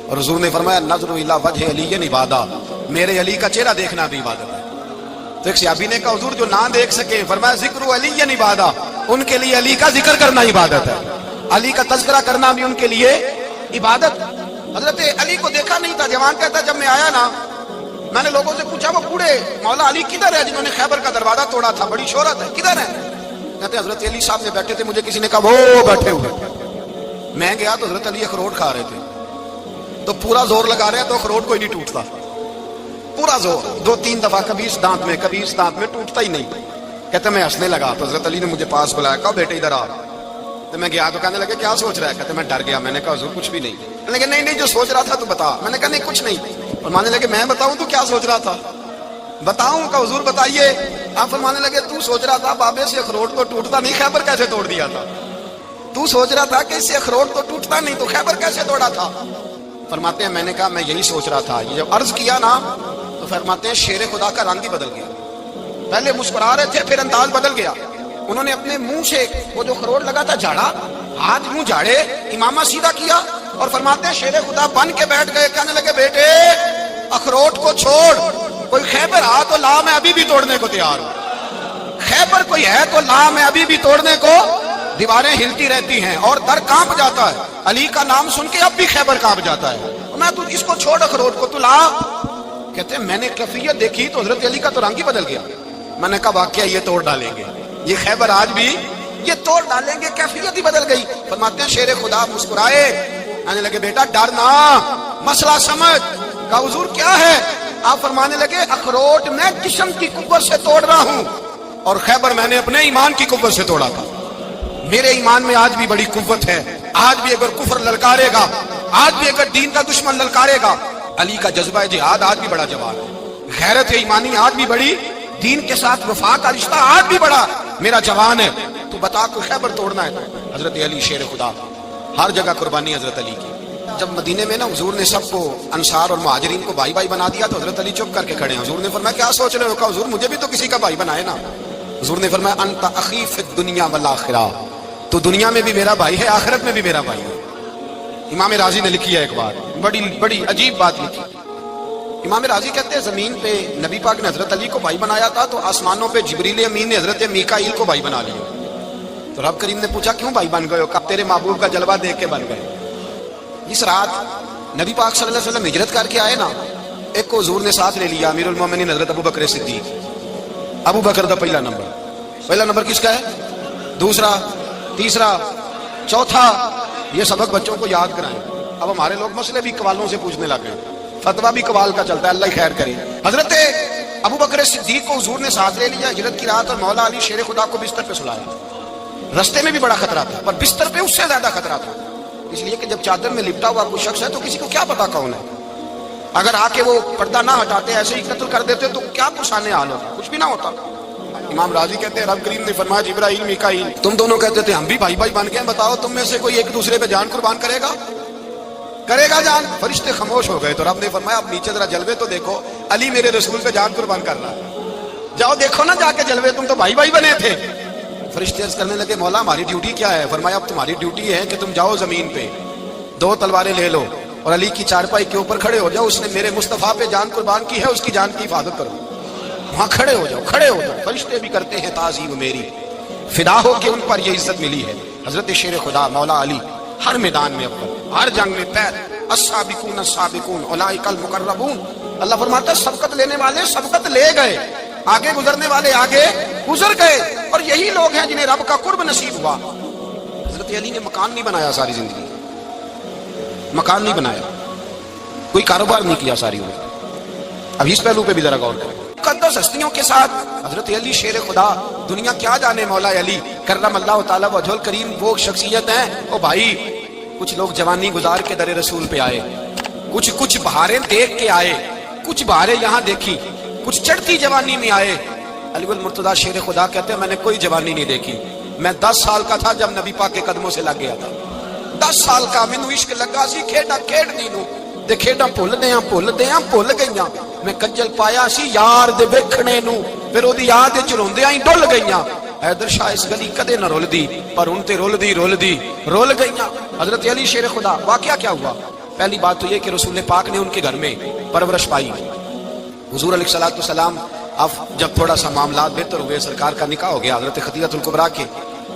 اور حضور نے فرمایا نظر الی وجہ علی عبادہ، میرے علی کا چہرہ دیکھنا بھی عبادت ہے۔ تو ایک صحابی نے کہا حضور جو نہ دیکھ سکے، فرمایا ذکر علی عبادہ، ان کے لیے علی کا ذکر کرنا عبادت ہے، علی کا تذکرہ کرنا بھی ان کے لیے عبادت۔ حضرت علی کو دیکھا نہیں تھا، جوان کہتا جب میں آیا نا میں نے لوگوں سے پوچھا وہ بوڑھے مولا علی کدھر ہے جنہوں نے خیبر کا دروازہ توڑا تھا، بڑی شہرت ہے، کدھر ہے؟ کہتے حضرت علی صاحب نے بیٹھے تھے، مجھے کسی نے کہا وہ بیٹھے ہوئے۔ میں گیا تو حضرت علی اخروٹ کھا رہے تھے، تو پورا زور لگا رہے ہیں تو اخروٹ کوئی نہیں ٹوٹتا، پورا زور 2-3 دفعہ، کبھی اس دانت میں کبھی اس دانت میں، ٹوٹتا ہی نہیں۔ کہتے میں ہنسنے لگا تو حضرت علی نے مجھے پاس بلایا، کہا بیٹے ادھر آ۔ تو میں گیا تو کہنے لگے کیا سوچ رہا ہے؟ کہتے میں ڈر گیا، میں نے کہا حضور کچھ بھی نہیں۔ لیکن نہیں جو سوچ رہا تھا تو بتا۔ میں نے کہا نہیں کچھ نہیں۔ فرمانے لگے میں بتاؤں تو کیا سوچ رہا تھا؟ بتاؤں کہ حضور بتائیے۔ آپ فرمانے لگے تو سوچ رہا تھا بابے سے اخروٹ تو ٹوٹتا نہیں، خیبر کیسے توڑ دیا تھا؟ تو سوچ رہا تھا کہ اس سے اخروٹ تو ٹوٹتا نہیں تو خیبر کیسے توڑا تھا؟ فرماتے ہیں میں نے کہا میں یہی سوچ رہا تھا۔ یہ جب عرض کیا نا تو فرماتے ہیں شیر خدا کا رنگ ہی بدل گیا، پہلے مسکرا رہے تھے پھر انداز بدل گیا۔ انہوں نے اپنے منہ سے وہ جو خروٹ لگا تھا جھاڑا، ہاتھ منہ جھاڑے، امامہ سیدھا کیا اور فرماتے ہیں شیر خدا بن کے بیٹھ گئے۔ کہنے لگے بیٹے اخروٹ کو چھوڑ، کوئی خیبر آ تو لا، میں ابھی بھی توڑنے کو تیار ہوں۔ خیبر کوئی ہے تو لا، میں ابھی بھی توڑنے کو۔ دیواریں ہلتی رہتی ہیں اور در کانپ جاتا ہے، علی کا نام سن کے اب بھی خیبر کانپ جاتا ہے۔ میں تو اس کو چھوڑ اخروٹ کو تو لا۔ کہتے ہیں میں نے کیفیت دیکھی تو حضرت علی کا تو رنگ ہی بدل گیا۔ میں نے کہا واقعہ یہ توڑ ڈالیں گے، یہ خیبر آج بھی یہ توڑ ڈالیں گے، کیفیت ہی بدل گئی۔ فرماتے ہیں شیر خدا مسکرائے، آنے لگے بیٹا ڈرنا، مسئلہ سمجھ۔ کہا حضور کیا ہے؟ آپ فرمانے لگے اخروٹ میں جسم کی قوت سے توڑ رہا ہوں اور خیبر میں نے اپنے ایمان کی قوت سے توڑا تھا۔ میرے ایمان میں آج بھی بڑی قوت ہے، آج بھی اگر کفر للکارے گا، آج بھی اگر دین کا دشمن للکارے گا، علی کا جذبہ جہاد آج بھی بڑا جوان ہے، غیرت ایمانی آج بھی بڑی، دین کے ساتھ وفا کا رشتہ آج بھی بڑا میرا جوان ہے۔ تو بتا کوئی خیبر توڑنا ہے تو حضرت علی شیر خدا، ہر جگہ قربانی حضرت علی کی۔ جب مدینے میں نا حضور نے سب کو انصار اور مہاجرین کو بھائی بھائی بنا دیا تو حضرت علی چپ کر کے کھڑے ہیں۔ حضور نے فرمایا کیا سوچ رہے ہو؟ کہا حضور مجھے بھی تو کسی کا بھائی بنائے نا۔ حضور نے فرمایا انت اخی فی الدنیا والآخرہ، تو دنیا میں بھی میرا بھائی ہے، آخرت میں بھی میرا بھائی ہے۔ امام راضی نے لکھی ہے ایک بات، بڑی عجیب بات لکھی۔ امام راضی کہتے ہیں زمین پہ نبی پاک نے حضرت علی کو بھائی بنایا تھا تو آسمانوں پہ جبریل امین نے حضرت میکائیل کو بھائی بنا لیا۔ تو رب کریم نے پوچھا کیوں بھائی بن گئے ہو؟ کہا تیرے محبوب کا جلوہ دیکھ کے بن گئے۔ اس رات نبی پاک صلی اللہ علیہ وسلم ہجرت کر کے آئے نا، ایک کو حضور نے ساتھ لے لیا، امیر المومنین حضرت ابو بکر صدیق۔ ابو بکر دا پہلا نمبر کس کا ہے؟ دوسرا، تیسرا، چوتھا، یہ سبق بچوں کو یاد کرائیں۔ اب ہمارے لوگ مسئلے بھی قوالوں سے پوچھنے لگ گئے، فتویٰ بھی قوال کا چلتا ہے، اللہ ہی خیر کرے۔ حضرت ابو بکر صدیق کو حضور نے ساتھ لے لیا ہجرت کی رات، اور مولا علی شیر خدا کو بستر پہ سلایا۔ رستے میں بھی بڑا خطرہ تھا پر بستر پہ اس سے زیادہ خطرہ تھا، اس لیے کہ جب چادر میں لپٹا ہوا کوئی شخص ہے تو کسی کو کیا پتا کون ہے، اگر آ کے وہ پردہ نہ ہٹاتے ایسے ہی قتل کر دیتے تو کیا پشانے حال ہوتا، کچھ بھی نہ ہوتا۔ امام راضی کہتے ہیں رب کریم نے فرمایا جبرائیل میکائیل تم دونوں کہتے تھے ہم بھی بھائی بھائی بن گئے، بتاؤ تم میں سے کوئی ایک دوسرے پہ جان قربان کرے گا جان؟ فرشتے خاموش ہو گئے تو رب نے فرمایا اب نیچے ذرا جلوے تو دیکھو، علی میرے رسول پہ جان قربان کر رہا ہے، جاؤ دیکھو نا جا کے جلوے، تم تو بھائی بھائی بنے تھے۔ فرشتے عرض کرنے لگے مولا ہماری ڈیوٹی کیا ہے؟ فرمایا اب تمہاری ڈیوٹی ہے کہ تم جاؤ زمین پہ 2 تلواریں لے لو اور علی کی چارپائی کے اوپر کھڑے ہو جاؤ، اس نے میرے مصطفیٰ پہ جان قربان کی ہے، اس کی جان کی حفاظت کرو، وہاں کھڑے ہو جاؤ۔ فرشتے بھی کرتے ہیں تعظیم میری، فدا ہو کہ ان پر یہ عزت ملی ہے۔ حضرت شیر خدا مولا علی ہر میدان میں اول، ہر جنگ میں پیر، السابقون السابقون اولئک المقربون۔ اللہ فرماتا ہے سبقت لینے والے سبقت لے گئے، آگے گزرنے والے آگے گزر گئے، اور یہی لوگ ہیں جنہیں رب کا قرب نصیب ہوا۔ حضرت علی نے مکان نہیں بنایا ساری زندگی، مکان نہیں بنایا، کوئی کاروبار نہیں کیا ساری عمر۔ اب اس پہلو پہ بھی ذرا غور کریں۔ مقدس ہستیوں کے ساتھ حضرت علی شیر خدا، دنیا کیا جانے مولا علی کرم اللہ تعالی وجہ الکریم، وہ شخصیت ہیں۔ او بھائی کچھ لوگ جوانی گزار کے در رسول پہ آئے، کچھ بہاریں دیکھ کے آئے، کچھ بہاریں یہاں دیکھی، کچھ چڑھتی جوانی میں آئے۔ علی المرتضیٰ شیر خدا کہتے ہیں میں نے کوئی جوانی نہیں دیکھی، میں 10 سال کا تھا جب نبی پاک کے قدموں سے لگ گیا تھا، 10 سال کا مینوں عشق لگا سی، کھیڈا کھیڈ نوں تے کھیڈاں بھول گئیاں، میں کجل پایا سی یار دے ویکھنے نوں، پھر او دی یاد وچ روندیاں ہی ڈل گئیاں۔ حیدر شاہ اس گلی کدے نہ رول دی، پر ان تے رول دی رول گئیاں۔ حضرت علی شیر خدا، واقعہ کیا ہوا؟ پہلی بات تو یہ کہ رسول پاک نے ان کے گھر میں پرورش پائی. حضور علیہ الصلوۃ والسلام اب جب تھوڑا سا معاملات بہتر ہوئے، سرکار کا نکاح ہو گیا، حضرت خدیجہ الکبریٰ کے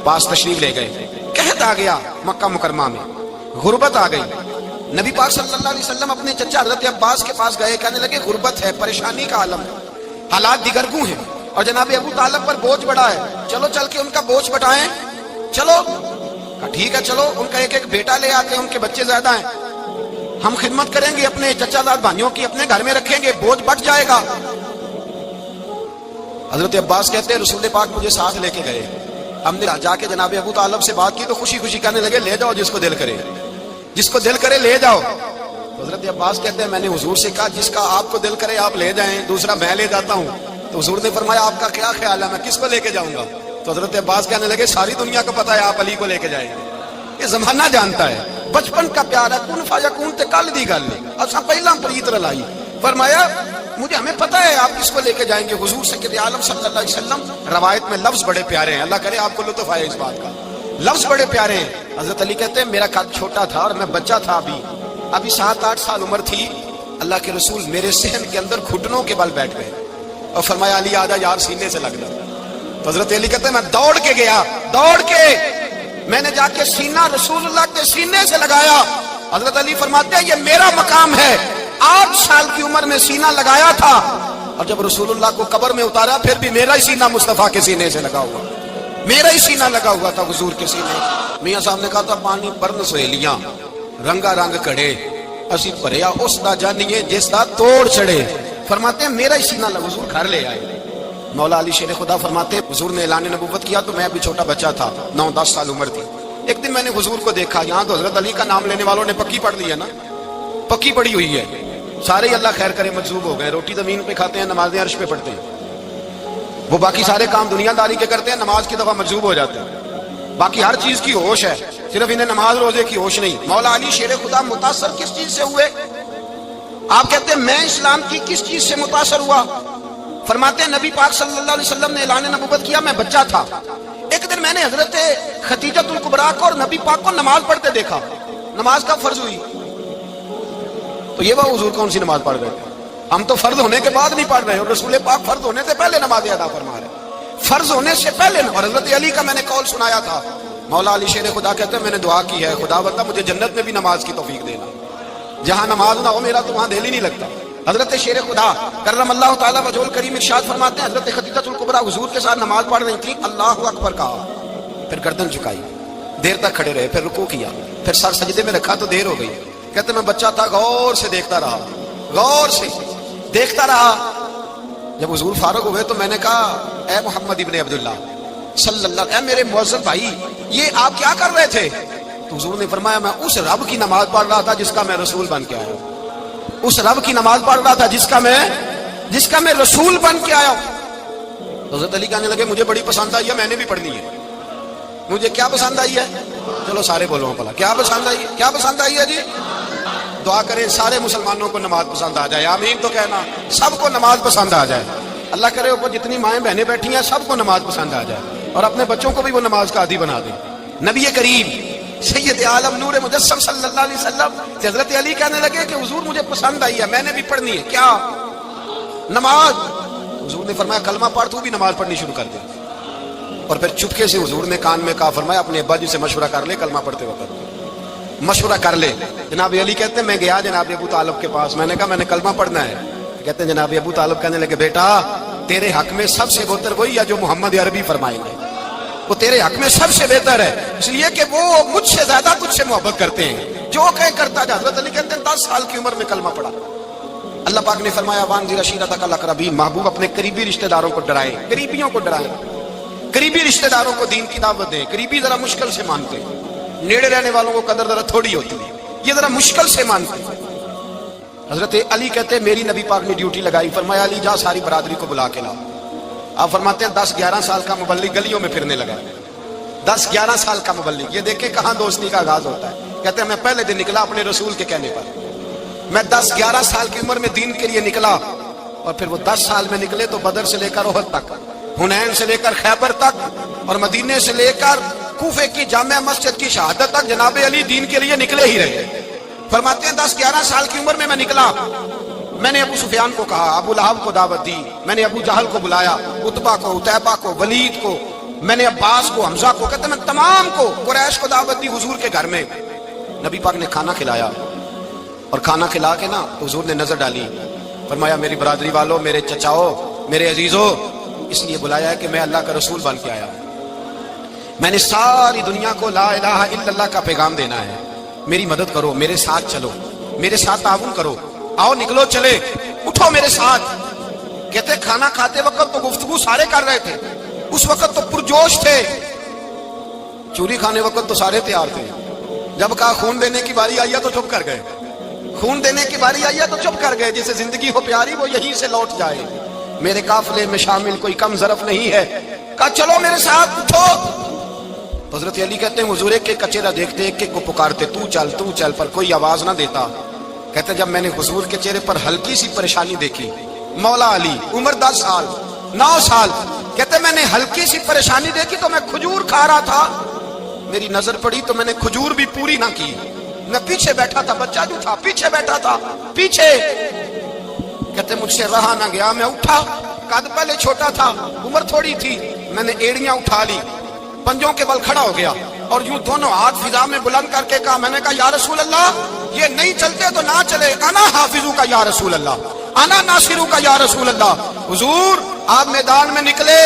پاس تشریف لے گئے. قحط آ گیا مکہ مکرمہ میں، غربت آ گئی. نبی پاک صلی اللہ علیہ وسلم اپنے چچا حضرت عباس کے پاس گئے، کہنے لگے غربت ہے، پریشانی کا عالم ہے، حالات دیگرگوں ہیں اور جناب ابو طالب پر بوجھ بڑا ہے، چلو چل کے ان کا بوجھ بٹائیں. چلو ٹھیک ہے، چلو ان کا ایک ایک بیٹا لے آتے ہیں، ان کے بچے زیادہ ہیں، ہم خدمت کریں گے اپنے چچا زاد بھائیوں کی، اپنے گھر میں رکھیں گے، بوجھ بٹ جائے گا. حضرت عباس کہتے ہیں رسول پاک مجھے ساتھ لے کے گئے. ہم نے جا کے جناب ابو طالب سے بات کی تو خوشی خوشی کہنے لگے لے جاؤ جس کو دل کرے، جس کو دل کرے لے جاؤ. حضرت عباس کہتے ہیں میں نے حضور سے کہا جس کا آپ کو دل کرے آپ لے جائیں، دوسرا میں لے جاتا ہوں. تو حضور نے فرمایا آپ کا کیا خیال ہے، میں کس کو لے کے جاؤں گا؟ تو حضرت عباس کہنے لگے ساری دنیا کو پتا ہے آپ علی کو لے کے جائیں گے، یہ زمانہ جانتا ہے، بچپن کا پیار ہے، کن فیکون تے کل دی گل ہے، اساں پہلا پریت رلائی. فرمایا مجھے ہمیں پتہ ہے آپ کس کو لے کے جائیں گے. حضور سید عالم صلی اللہ علیہ وسلم روایت میں لفظ بڑے پیارے ہیں، اللہ کرے آپ کو لطف آئے اس بات کا، لفظ بڑے پیارے ہیں. حضرت علی کہتے ہیں میرا قد چھوٹا تھا اور میں بچہ تھا، ابھی 7-8 سال عمر تھی. اللہ کے رسول میرے صحن کے اندر گھٹنوں کے بل بیٹھ گئے اور فرمایا علی آجا یار سینے سے لگ جا. تو حضرت علی کہتے ہیں میں دوڑ کے گیا، دوڑ کے میں نے جا کے سینہ رسول اللہ کے سینے سے لگایا. حضرت علی فرماتے ہیں یہ میرا مقام ہے، 8 سال کی عمر میں سینہ لگایا تھا اور جب رسول اللہ کو قبر میں اتارا پھر بھی میرا ہی سینہ مصطفیٰ کے سینے سے لگا ہوا، میرا ہی سینہ لگا ہوا تھا حضور کے سینے. میاں صاحب نے کہا تھا پانی پرن سہیلیاں رنگا رنگ کڑے اسی پریا اس دا جانیے جس دا توڑ چڑھے. فرماتے ہیں میرا ہی سینہ لگا، حضور گھر لے آئے. مولا علی شیر خدا فرماتے ہیں حضور نے اعلان نبوت کیا تو میں ابھی چھوٹا بچہ تھا، 9-10 سال عمر تھی. ایک دن میں نے حضور کو دیکھا، یہاں تو حضرت علی کا نام لینے والوں نے پکی پڑھ لی ہے نا، پکی پڑی ہوئی ہے، سارے ہی اللہ خیر کرے مجذوب ہو گئے، روٹی زمین پہ کھاتے ہیں، نمازیں عرش پہ پڑھتے ہیں. وہ باقی سارے کام دنیا داری کے کرتے ہیں، نماز کی دفعہ مجذوب ہو جاتے ہیں، باقی ہر چیز کی ہوش ہے، صرف انہیں نماز روزے کی ہوش نہیں. مولا علی شیر خدا متاثر کس چیز سے ہوئے؟ آپ کہتے ہیں میں اسلام کی کس چیز سے متاثر ہوا؟ فرماتے ہیں نبی پاک صلی اللہ علیہ وسلم نے اعلان نبوت کیا، میں بچہ تھا. ایک دن میں نے حضرت خدیجہ الکبریٰ کو اور نبی پاک کو نماز پڑھتے دیکھا. نماز کا فرض ہوئی تو یہ وہ حضور کون سی نماز پڑھ رہے تھے؟ ہم تو فرض ہونے کے بعد نہیں پڑھ رہے، اور رسول پاک فرض ہونے سے پہلے نماز ادا فرما رہے، فرض ہونے سے پہلے. اور حضرت علی کا میں نے قول سنایا تھا. مولا علی شیر خدا کہتے ہیں میں نے دعا کی ہے خدا بندہ مجھے جنت میں بھی نماز کی توفیق دینا، جہاں نماز نہ ہو میرا تو وہاں دل ہی نہیں لگتا. حضرت شیر خدا کرم اللہ تعالیٰ وجہ الکریم ارشاد فرماتے ہیں حضرت خدیجہ الکبریٰ حضور کے ساتھ نماز پڑھ رہی تھی، اللہ اکبر کہا، پھر گردن جھکائی، دیر تک کھڑے رہے، پھر رکوع کیا، پھر سر سجدے میں رکھا تو دیر ہو گئی. کہتے میں بچہ تھا، غور سے دیکھتا رہا، غور سے دیکھتا رہا. جب حضور فارغ ہوئے تو میں نے کہا اے محمد ابن عبداللہ صلی اللہ، اے میرے معزز بھائی یہ آپ کیا کر رہے تھے؟ تو حضور نے فرمایا میں اس رب کی نماز پڑھ رہا تھا جس کا میں رسول بن کے آیا ہوں، اس رب کی نماز پڑھ رہا تھا جس کا میں رسول بن کے آیا ہوں. حضرت علی کہنے لگے مجھے بڑی پسند آئی ہے، میں نے بھی پڑھنی ہے. مجھے کیا پسند آئی ہے؟ چلو سارے بولو پلا کیا پسند آئی ہے؟ کیا پسند آئی ہے جی؟ دعا کریں سارے مسلمانوں کو نماز پسند آ جائے، آمین تو کہنا، سب کو نماز پسند آ جائے. اللہ کرے اوپر جتنی مائیں بہنیں بیٹھی ہیں سب کو نماز پسند آ جائے اور اپنے بچوں کو بھی وہ نماز کا عادی بنا دیں. نبی کریم سید عالم نور مجسم صلی اللہ علیہ وسلم حضرت علی کہنے لگے کہ حضور مجھے پسند آئی ہے، میں نے بھی پڑھنی ہے. کیا؟ نماز. حضور نے فرمایا کلمہ پڑھ، تو بھی نماز پڑھنی شروع کر دے. اور پھر چپکے سے حضور نے کان میں کہا، فرمایا اپنے ابا جی سے مشورہ کر لے کلمہ پڑھتے وقت، مشورہ کر لے. جناب علی کہتے ہیں میں گیا جناب ابو طالب کے پاس، میں نے کہا میں نے کلمہ پڑھنا ہے. کہتے ہیں جناب ابو طالب کہنے لگے بیٹا تیرے حق میں سب سے بہتر وہی ہے جو محمد عربی فرمائیں گے، وہ تیرے حق میں سب سے بہتر ہے، اس لیے کہ وہ مجھ سے زیادہ تجھ سے محبت کرتے ہیں، جو کہیں کرتا جا. حضرت علی کہتے ہیں 10 سال کی عمر میں کلمہ پڑھا. اللہ پاک نے فرمایا وانذر عشیرتک الاقربین، محبوب اپنے قریبی رشتہ داروں کو ڈرائیں، قریبیوں کو ڈرائیں، قریبی رشتہ داروں کو دین کی دعوت دیں. قریبی ذرا مشکل سے مانتے ہیں، نیڑے رہنے والوں کو قدر ذرا تھوڑی ہوتی ہے، یہ ذرا مشکل سے مانتے ہیں. حضرت علی کہتے ہیں میری نبی پاک نے ڈیوٹی لگائی، فرمایا علی جا ساری برادری کو بلا کے لاؤ. آپ فرماتے ہیں 10-11 سال کا مبلغ گلیوں میں پھرنے لگا. 10-11 سال کا مبلغ، یہ دیکھیں کہاں دوستی کا آغاز ہوتا ہے. کہتے ہیں میں پہلے دن نکلا اپنے رسول کے کہنے پر، میں 10-11 سال کی عمر میں دین کے لیے نکلا، اور پھر وہ 10 سال میں نکلے تو بدر سے لے کر احد تک، حنین سے لے کر خیبر تک، اور مدینے سے لے کر کوفے کی جامع مسجد کی شہادت تک جناب علی دین کے لیے نکلے ہی رہے. فرماتے ہیں 10-11 سال کی عمر میں میں نکلا، میں نے ابو سفیان کو کہا، ابو لہب کو دعوت دی، میں نے ابو جہل کو بلایا، عتبہ کو، عتیبہ کو، ولید کو، میں نے عباس کو، حمزہ کو، کہتے ہیں میں تمام کو، قریش کو دعوت دی حضور کے گھر میں۔ نبی پاک نے کھانا کھلایا، اور کھانا کھلا کے نا حضور نے نظر ڈالی، فرمایا میری برادری والوں، میرے چچاؤ، میرے عزیزوں، اس لیے بلایا ہے کہ میں اللہ کا رسول بن کے آیا ہوں، میں نے ساری دنیا کو لا الہ الا اللہ کا پیغام دینا ہے، میری مدد کرو، میرے ساتھ چلو، میرے ساتھ تعاون کرو، آؤ نکلو چلے، اٹھو میرے ساتھ۔ کہتے کھانا کھاتے وقت تو گفتگو سارے کر رہے تھے، اس وقت تو پرجوش تھے، چوری کھانے وقت تو سارے تیار تھے، جب کہا خون دینے کی باری آئی ہے تو چپ کر گئے، خون دینے کی باری آئی ہے تو چپ کر گئے، جسے زندگی ہو پیاری وہ یہیں سے لوٹ جائے، میرے قافلے میں شامل کوئی کم ظرف نہیں ہے، کہا چلو میرے ساتھ اٹھو۔ حضرت علی کہتے ہیں حضور ایک ایک کا چہرہ دیکھتے، ایک ایک کو پکارتے، تو چل، پر کوئی آواز نہ دیتا۔ کہتے جب میں نے حضور کے چہرے پر ہلکی سی پریشانی دیکھی، مولا علی عمر 10 سال 9 سال، کہتے میں نے ہلکی سی پریشانی دیکھی تو میں کھجور کھا رہا تھا، میری نظر پڑی تو میں نے کھجور بھی پوری نہ کی، میں پیچھے بیٹھا تھا، بچہ جو تھا پیچھے بیٹھا تھا، پیچھے۔ کہتے مجھ سے رہا نہ گیا، میں اٹھا، قد پہلے چھوٹا تھا، عمر تھوڑی تھی، میں نے ایڑیاں اٹھا لی، پنجوں کے بل کھڑا ہو گیا، اور یوں دونوں ہاتھ فضا میں بلند کر کے کہا، میں نے کہا یا رسول اللہ یہ نہیں چلتے تو نہ چلے، انا حافظو کا یا رسول اللہ، انا ناصرو کا یا رسول اللہ۔ حضور آپ میدان میں نکلے،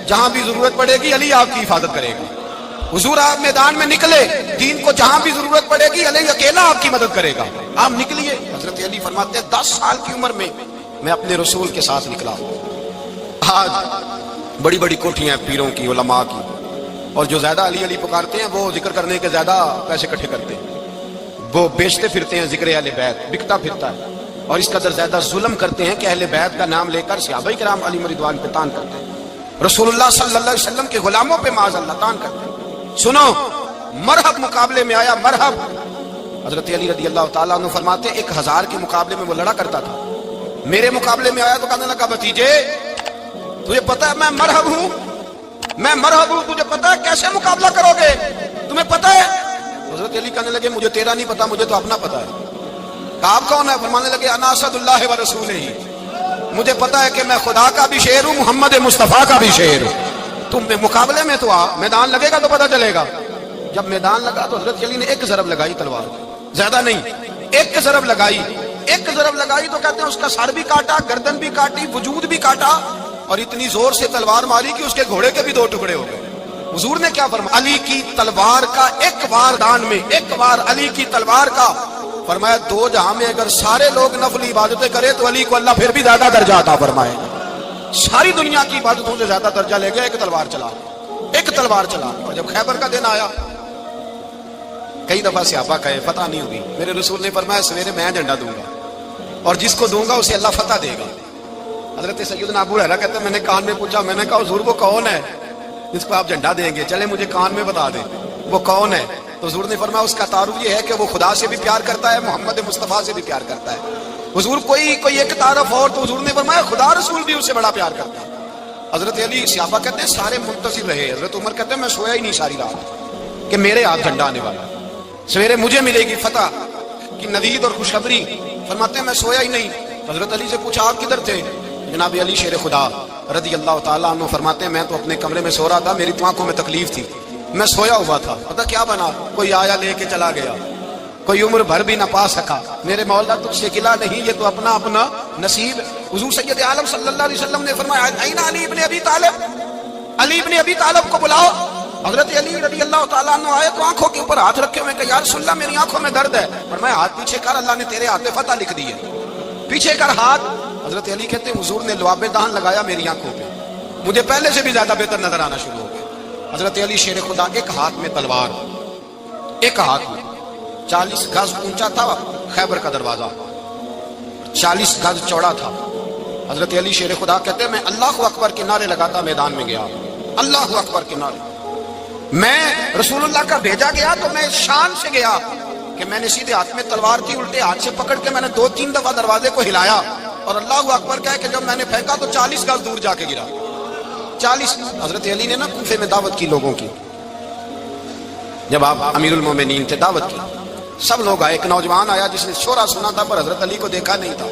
جہاں بھی ضرورت پڑے گی علی آپ کی حفاظت کرے گا، حضور آپ میدان میں نکلے، دین کو جہاں بھی ضرورت پڑے گی علی اکیلا آپ کی مدد کرے گا، آپ نکلیے۔ حضرت علی فرماتے ہیں 10 سال کی عمر میں میں اپنے رسول کے ساتھ نکلا۔ آج بڑی بڑی کوٹھیاں پیروں کی، علماء کی، اور جو زیادہ علی علی پکارتے ہیں وہ ذکر کرنے کے زیادہ پیسے اکٹھے کرتے ہیں، وہ بیچتے پھرتے ہیں ذکر اہل بیت، بکتا پھرتا ہے، اور اس قدر زیادہ ظلم کرتے ہیں کہ اہل بیت کا نام لے کر صحابہ کرام علی رضوان پہ تان کرتے ہیں، رسول اللہ صلی اللہ علیہ وسلم کے غلاموں پہ معاذ اللہ تان کرتے ہیں۔ سنو، مرحب مقابلے میں آیا، مرحب۔ حضرت علی رضی اللہ تعالیٰ عنہ فرماتے ہیں 1000 کے مقابلے میں وہ لڑا کرتا تھا، میرے مقابلے میں آیا تو کہنے لگا بھتیجے تجھے پتا ہے میں مرحب ہوں، میں مرحب ہوں، تجھے پتا ہے کیسے مقابلہ کرو گے، تمہیں پتا ہے؟ حضرت علی کہنے لگے مجھے تیرا نہیں پتا، مجھے تو اپنا پتا ہے۔ کہا آپ کون ہے؟ فرمانے لگے انا اسد اللہ و رسولہ، مجھے پتا ہے کہ میں خدا کا بھی شعر ہوں، محمد مصطفیٰ کا بھی شعر ہوں، تم مقابلے میں تو آ، میدان لگے گا تو پتہ چلے گا۔ جب میدان لگا تو حضرت علی نے ایک ضرب لگائی تلوار، زیادہ نہیں، ایک ضرب لگائی، ایک ضرب لگائی تو کہتے ہیں اس کا سر بھی کاٹا، گردن بھی کاٹی، وجود بھی کاٹا، اور اتنی زور سے تلوار ماری کہ اس کے گھوڑے کے بھی 2 ٹکڑے ہو گئے۔ حضور نے کیا فرمایا؟ علی کی تلوار کا ایک وار دان میں، ایک وار علی کی تلوار کا، فرمایا 2 جہاں میں اگر سارے لوگ نفلی عبادتیں کرے تو علی کو اللہ پھر بھی زیادہ درجہ عطا فرمائے گا۔ ساری دنیا کی عبادتوں سے زیادہ درجہ لے گیا، ایک تلوار چلا، ایک تلوار چلا۔ اور جب خیبر کا دن آیا، کئی دفعہ صحابہ کہے فتح نہیں ہوگی، میرے رسول نے فرمایا سویرے میں جھنڈا دوں گا، اور جس کو دوں گا اسے اللہ فتح دے گا۔ حضرت سیدنا ابو ہریرہ کہتے ہیں میں نے کان میں پوچھا، میں نے کہا حضور وہ کون ہے جس کو آپ جھنڈا دیں گے؟ چلے مجھے کان میں بتا دیں وہ کون ہے۔ تو حضور نے فرمایا اس کا تعارف یہ ہے کہ وہ خدا سے بھی پیار کرتا ہے، محمد مصطفیٰ سے بھی پیار کرتا ہے۔ حضور کوئی ایک تعارف اور، تو حضور نے فرمایا خدا رسول بھی اس سے بڑا پیار کرتا ہے۔ حضرت علی صحابہ کہتے ہیں سارے منتظر رہے، حضرت عمر کہتے ہیں میں سویا ہی نہیں ساری رات کہ میرے ہاتھ جھنڈا آنے والا، سویرے مجھے ملے گی فتح کی ندید اور خوشخبری۔ فرماتے ہیں میں سویا ہی نہیں۔ حضرت علی سے پوچھا آپ کدھر تھے؟ جناب علی شیر خدا رضی اللہ تعالیٰ عنہ فرماتے ہیں میں تو اپنے کمرے میں سو رہا تھا، میری تو آنکھوں میں تکلیف تھی، میں سویا ہوا تھا، پتہ کیا بنا، کوئی آیا لے کے چلا گیا، کوئی عمر بھر بھی نہ پا سکا، میرے مولا تجھ سے گلا نہیں، یہ تو اپنا اپنا نصیب۔ حضور سید عالم صلی اللہ علیہ وسلم نے فرمایا این علی ابن ابی طالب، علی ابن ابی طالب کو بلاؤ۔ حضرت علی رضی اللہ تعالیٰ عنہ آئے تو آنکھوں کے اوپر ہاتھ رکھے ہوئے کہ یا رسول اللہ میری آنکھوں میں درد ہے۔ فرمایا ہاتھ پیچھے کر، اللہ نے تیرے ہاتھ میں فتح لکھ دی ہے، پیچھے کر ہاتھ۔ حضرت علی کہتے ہیں حضور نے لعاب دہن لگایا میری آنکھوں پہ، مجھے پہلے سے بھی زیادہ بہتر نظر آنا شروع ہو گیا۔ حضرت علی شیر خدا ایک ہاتھ میں تلوار، ایک ہاتھ میں 40 گز اونچا تھا خیبر کا دروازہ، 40 گز چوڑا تھا۔ حضرت علی شیر خدا کہتے ہیں میں اللہ اکبر کے نعرے لگاتا میدان میں گیا، اللہ اکبر کے نعرے۔ میں رسول اللہ کا بھیجا گیا تو میں شان سے گیا کہ میں نے سیدھے ہاتھ میں تلوار تھی، الٹے ہاتھ سے پکڑ کے میں نے 2-3 دفعہ دروازے کو ہلایا اور اللہ اکبر کہا کہ جب میں نے پھینکا تو 40 گز دور جا کے گرا، 40۔ حضرت علی نے نا کوفے میں دعوت کی لوگوں کی، جب آپ امیر المومنین تھے دعوت کی، سب لوگ آئے. ایک نوجوان آیا جس نے شورا سنا تھا پر حضرت علی کو دیکھا نہیں تھا.